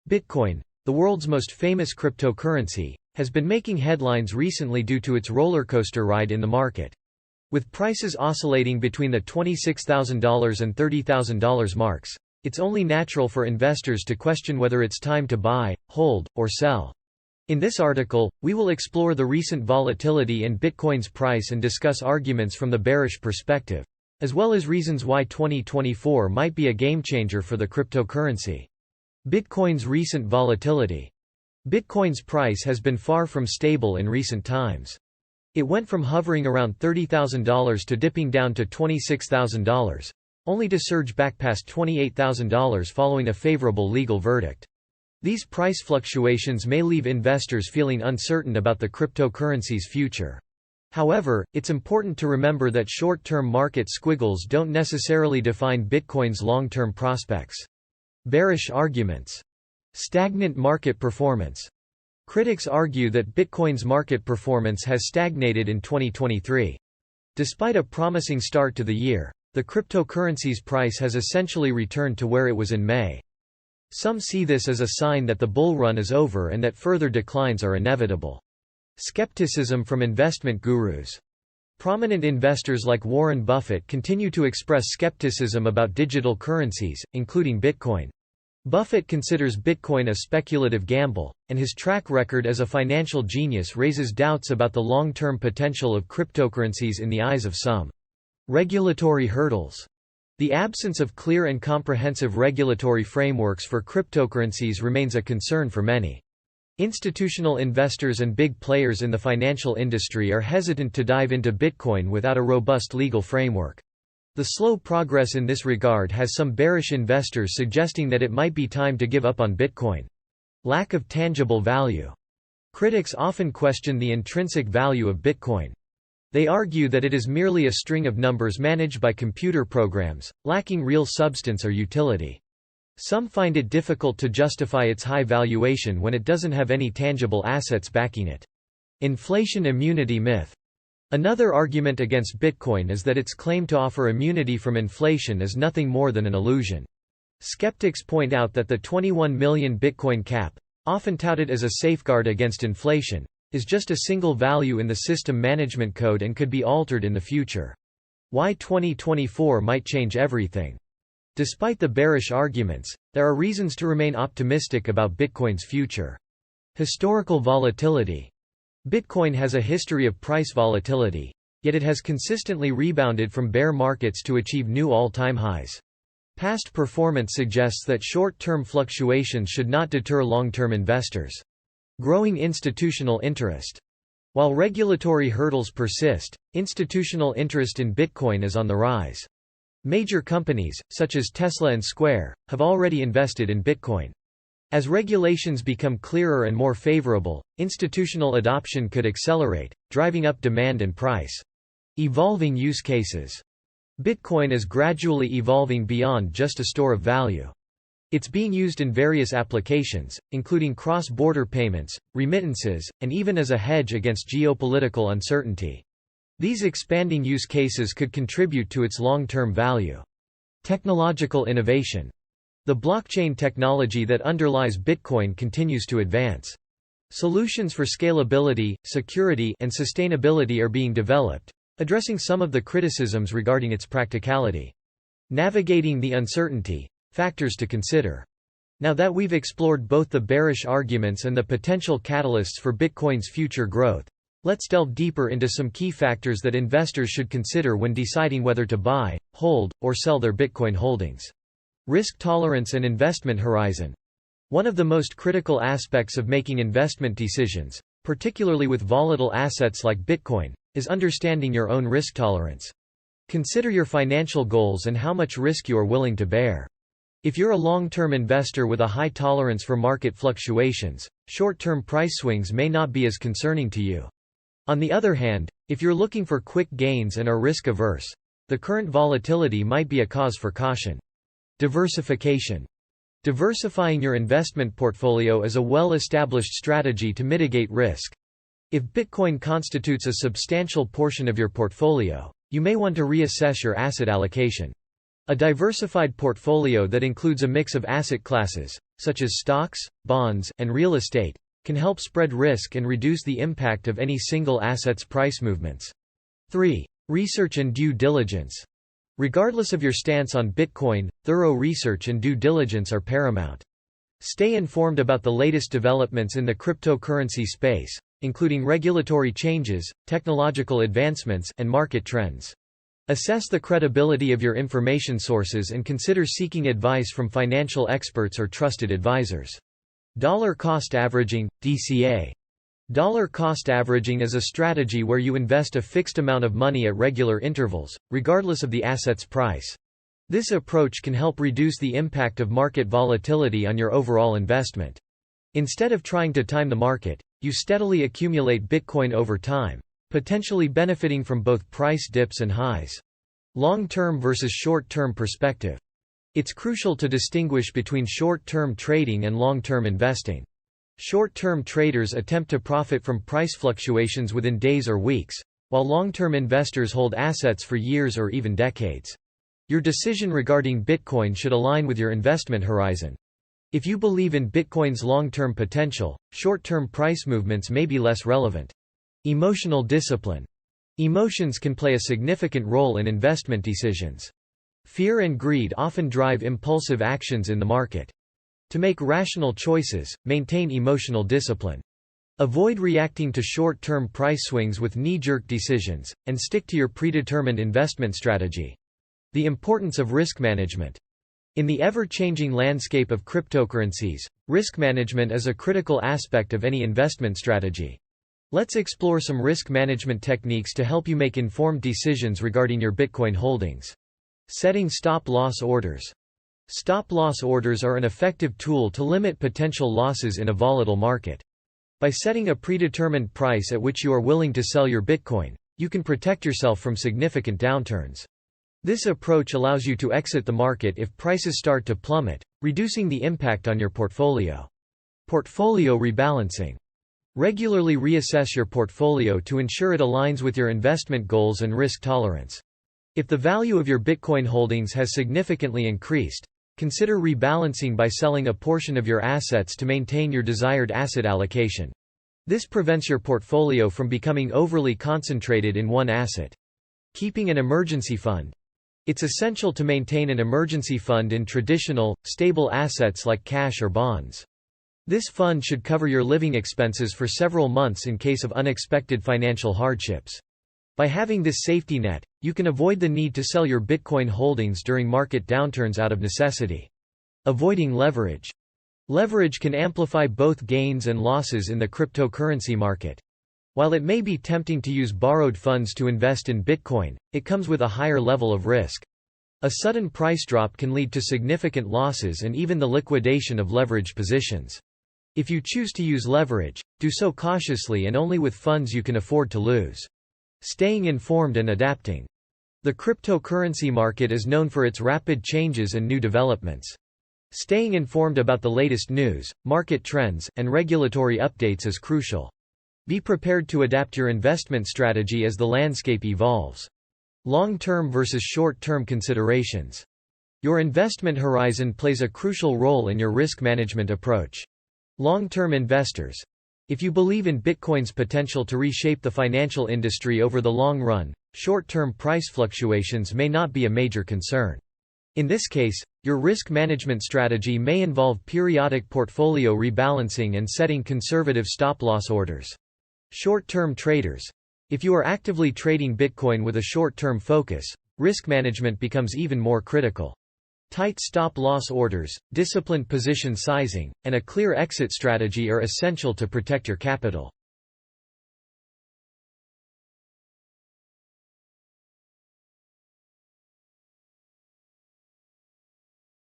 Bitcoin, the world's most famous cryptocurrency, has been making headlines recently due to its rollercoaster ride in the market. With prices oscillating between the $26,000 and $30,000 marks, it's only natural for investors to question whether it's time to buy, hold, or sell. In this article, we will explore the recent volatility in Bitcoin's price and discuss arguments from the bearish perspective, as well as reasons why 2024 might be a game-changer for the cryptocurrency. Bitcoin's recent volatility. Bitcoin's price has been far from stable in recent times. It went from hovering around $30,000 to dipping down to $26,000, only to surge back past $28,000 following a favorable legal verdict. These price fluctuations may leave investors feeling uncertain about the cryptocurrency's future. However, it's important to remember that short-term market squiggles don't necessarily define Bitcoin's long-term prospects. Bearish arguments. Stagnant market performance. Critics argue that Bitcoin's market performance has stagnated in 2023. Despite a promising start to the year, the cryptocurrency's price has essentially returned to where it was in May. Some see this as a sign that the bull run is over and that further declines are inevitable. Skepticism from investment gurus. Prominent investors like Warren Buffett continue to express skepticism about digital currencies, including Bitcoin. Buffett considers Bitcoin a speculative gamble, and his track record as a financial genius raises doubts about the long-term potential of cryptocurrencies in the eyes of some. Regulatory hurdles. The absence of clear and comprehensive regulatory frameworks for cryptocurrencies remains a concern for many. Institutional investors and big players in the financial industry are hesitant to dive into Bitcoin without a robust legal framework. The slow progress in this regard has some bearish investors suggesting that it might be time to give up on Bitcoin. Lack of tangible value. Critics often question the intrinsic value of Bitcoin. They argue that it is merely a string of numbers managed by computer programs, lacking real substance or utility. Some find it difficult to justify its high valuation when it doesn't have any tangible assets backing it. Inflation immunity myth. Another argument against Bitcoin is that its claim to offer immunity from inflation is nothing more than an illusion. Skeptics point out that the 21 million Bitcoin cap, often touted as a safeguard against inflation, is just a single value in the system management code and could be altered in the future. Why 2024 might change everything. Despite the bearish arguments, there are reasons to remain optimistic about Bitcoin's future. Historical volatility. Bitcoin has a history of price volatility, yet it has consistently rebounded from bear markets to achieve new all-time highs. Past performance suggests that short-term fluctuations should not deter long-term investors. Growing institutional interest. While regulatory hurdles persist, institutional interest in Bitcoin is on the rise. Major companies, such as Tesla and Square, have already invested in Bitcoin. As regulations become clearer and more favorable, institutional adoption could accelerate, driving up demand and price. Evolving use cases. Bitcoin is gradually evolving beyond just a store of value. It's being used in various applications, including cross-border payments, remittances, and even as a hedge against geopolitical uncertainty. These expanding use cases could contribute to its long-term value. Technological innovation. The blockchain technology that underlies Bitcoin continues to advance. Solutions for scalability, security, and sustainability are being developed, addressing some of the criticisms regarding its practicality. Navigating the uncertainty. Factors to consider. Now that we've explored both the bearish arguments and the potential catalysts for Bitcoin's future growth, let's delve deeper into some key factors that investors should consider when deciding whether to buy, hold, or sell their Bitcoin holdings. Risk tolerance and investment horizon. One of the most critical aspects of making investment decisions, particularly with volatile assets like Bitcoin, is understanding your own risk tolerance. Consider your financial goals and how much risk you are willing to bear. If you're a long-term investor with a high tolerance for market fluctuations, short-term price swings may not be as concerning to you. On the other hand, if you're looking for quick gains and are risk-averse, the current volatility might be a cause for caution. Diversification. Diversifying your investment portfolio is a well-established strategy to mitigate risk. If Bitcoin constitutes a substantial portion of your portfolio, you may want to reassess your asset allocation. A diversified portfolio that includes a mix of asset classes, such as stocks, bonds, and real estate, can help spread risk and reduce the impact of any single asset's price movements. 3. Research and due diligence. Regardless of your stance on Bitcoin, thorough research and due diligence are paramount. Stay informed about the latest developments in the cryptocurrency space, including regulatory changes, technological advancements, and market trends. Assess the credibility of your information sources and consider seeking advice from financial experts or trusted advisors. Dollar cost averaging, DCA. Dollar cost averaging is a strategy where you invest a fixed amount of money at regular intervals, regardless of the asset's price. This approach can help reduce the impact of market volatility on your overall investment. Instead of trying to time the market, you steadily accumulate Bitcoin over time, potentially benefiting from both price dips and highs. Long-term versus short-term perspective. It's crucial to distinguish between short-term trading and long-term investing. Short-term traders attempt to profit from price fluctuations within days or weeks, while long-term investors hold assets for years or even decades. Your decision regarding Bitcoin should align with your investment horizon. If you believe in Bitcoin's long-term potential, short-term price movements may be less relevant. Emotional discipline. Emotions can play a significant role in investment decisions. Fear and greed often drive impulsive actions in the market. To make rational choices, maintain emotional discipline. Avoid reacting to short-term price swings with knee-jerk decisions, and stick to your predetermined investment strategy. The importance of risk management. In the ever-changing landscape of cryptocurrencies, risk management is a critical aspect of any investment strategy. Let's explore some risk management techniques to help you make informed decisions regarding your Bitcoin holdings. Setting stop-loss orders. Stop-loss orders are an effective tool to limit potential losses in a volatile market. By setting a predetermined price at which you are willing to sell your Bitcoin, you can protect yourself from significant downturns. This approach allows you to exit the market if prices start to plummet, reducing the impact on your portfolio. Portfolio rebalancing. Regularly reassess your portfolio to ensure it aligns with your investment goals and risk tolerance. If the value of your Bitcoin holdings has significantly increased, consider rebalancing by selling a portion of your assets to maintain your desired asset allocation. This prevents your portfolio from becoming overly concentrated in one asset. Keeping an emergency fund. It's essential to maintain an emergency fund in traditional, stable assets like cash or bonds. This fund should cover your living expenses for several months in case of unexpected financial hardships. By having this safety net, you can avoid the need to sell your Bitcoin holdings during market downturns out of necessity. Avoiding leverage. Leverage can amplify both gains and losses in the cryptocurrency market. While it may be tempting to use borrowed funds to invest in Bitcoin, it comes with a higher level of risk. A sudden price drop can lead to significant losses and even the liquidation of leveraged positions. If you choose to use leverage, do so cautiously and only with funds you can afford to lose. Staying informed and adapting. The cryptocurrency market is known for its rapid changes and new developments. Staying informed about the latest news, market trends, and regulatory updates is crucial. Be prepared to adapt your investment strategy as the landscape evolves. Long-term versus short-term considerations. Your investment horizon plays a crucial role in your risk management approach. Long-term investors. If you believe in Bitcoin's potential to reshape the financial industry over the long run, short-term price fluctuations may not be a major concern. In this case, your risk management strategy may involve periodic portfolio rebalancing and setting conservative stop-loss orders. Short-term traders. If you are actively trading Bitcoin with a short-term focus, risk management becomes even more critical. Tight stop-loss orders, disciplined position sizing, and a clear exit strategy are essential to protect your capital.